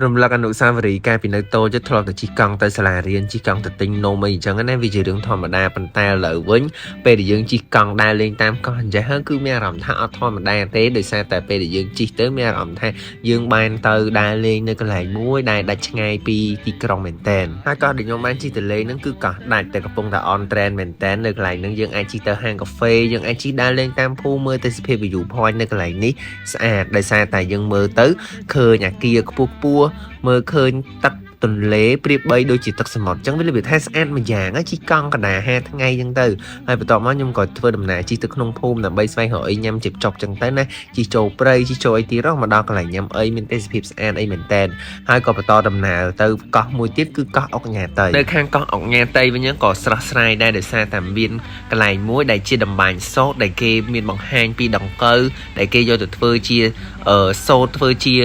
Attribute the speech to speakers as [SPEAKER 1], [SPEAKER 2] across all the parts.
[SPEAKER 1] រំលឹកអនុស្សាវរីយ៍កាលពីនៅតូចធ្លាប់តែជិះកង់ទៅសាលារៀនជិះកង់ទៅទិញនំអីអញ្ចឹងណាវាជារឿងធម្មតាប៉ុន្តែឥឡូវវិញពេលដែលយើងជិះកង់ដើរលេងតាមកោះអញ្ចឹងហើយគឺមានអារម្មណ៍ថាអត់ធម្មតាទេដោយសារតែពេលដែលយើងជិះទៅមានអារម្មណ៍ថាយើងបានទៅដើរលេងនៅកន្លែងមួយដែលដាច់ឆ្ងាយពីទីក្រុងមែនតើហើយកោះដែលខ្ញុំបានជិះទៅលេងហ្នឹងគឺកោះដាច់តែកំពុងតែ on trend មែនតើនៅកន្លែងហ្នឹងយើងអាចជិះទៅហាងកាហ្វេយើងអាចជិះដើរលេងតាមភូមិមើលទេសភាព view point នៅកន្លែងនេះស្អាតដោយសារតែយើងមើលទៅឃើញអាគារខ្ពស់ៗមើលឃើញទឹកទន្លេប្រៀបបីដូចជាទឹកសមុទ្រអញ្ចឹងវាលើថាស្អាតម្យ៉ាងជិះកង់កណ្ដាល5ថ្ងៃអញ្ចឹងទៅហើយបន្ទាប់មកខ្ញុំក៏ធ្វើដំណើរជិះទៅក្នុងភូមិដើម្បីស្វែងរកអីញ៉ាំជិបចប់អញ្ចឹងទៅណាជិះចូលព្រៃជិះចូលអីទៀតមកដល់កន្លែងញ៉ាំអីមានទេសភាពស្អាតអីមែនតើហើយក៏បន្តដំណើរទៅកោះមួយទៀតគឺកោះអុកញ៉ាតៃនៅខាងកោះអុកញ៉ាតៃវិញក៏ស្រស់ស្រាយដែរដោយសារតែមានកន្លែងមួយដែលជាតម្បាញសោតដែលគេមានបង្ហាញពីដង្កូវដែលគេយកទៅធ្វើជាសោតធ្វើជា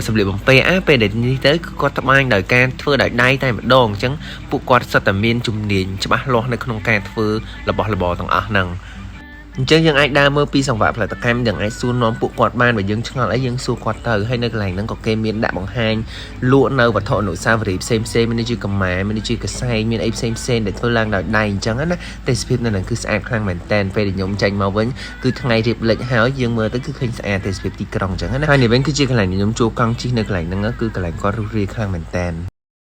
[SPEAKER 1] សម្លៀកបំពាក់ពេលដែលនេះទៅគឺគាត់ត្បាញដោយការធ្វើដោយដៃតែម្ដងអញ្ចឹងពួកគាត់សិតតែមានជំនាញច្បាស់លាស់នៅក្នុងការធ្វើរបស់របរទាំងអស់ហ្នឹងអញ្ចឹងយើងអាចដើរមើលពីសង្វាក់ផលិតកម្មយើងអាចសួរនាំពួកគាត់បានបើយើងឆ្ងល់អីយើងសួរគាត់ទៅហើយនៅកន្លែងហ្នឹងក៏គេមានដាក់បង្ហាញលក់នៅវត្ថុអនុស្សាវរីយ៍ផ្សេងៗមានដូចជាកម្ម៉ែមានដូចជាកសែងមានអីផ្សេងៗដែលធ្វើឡើងដោយដៃអញ្ចឹងណាទេសភាពនៅហ្នឹងគឺស្អាតខ្លាំងមែនតើពេលដែលខ្ញុំចេញមកវិញគឺថ្ងៃរៀបលិចហើយយើងមើលទៅគឺឃើញស្អាតទេសភាពទីក្រុងអញ្ចឹងណាហើយនេះវិញគឺជាកន្លែងខ្ញុំជួលកង់ជិះនៅកន្លែងហ្នឹងគឺកន្លែងគាត់រុះរាយខ្លាំងមែនតើ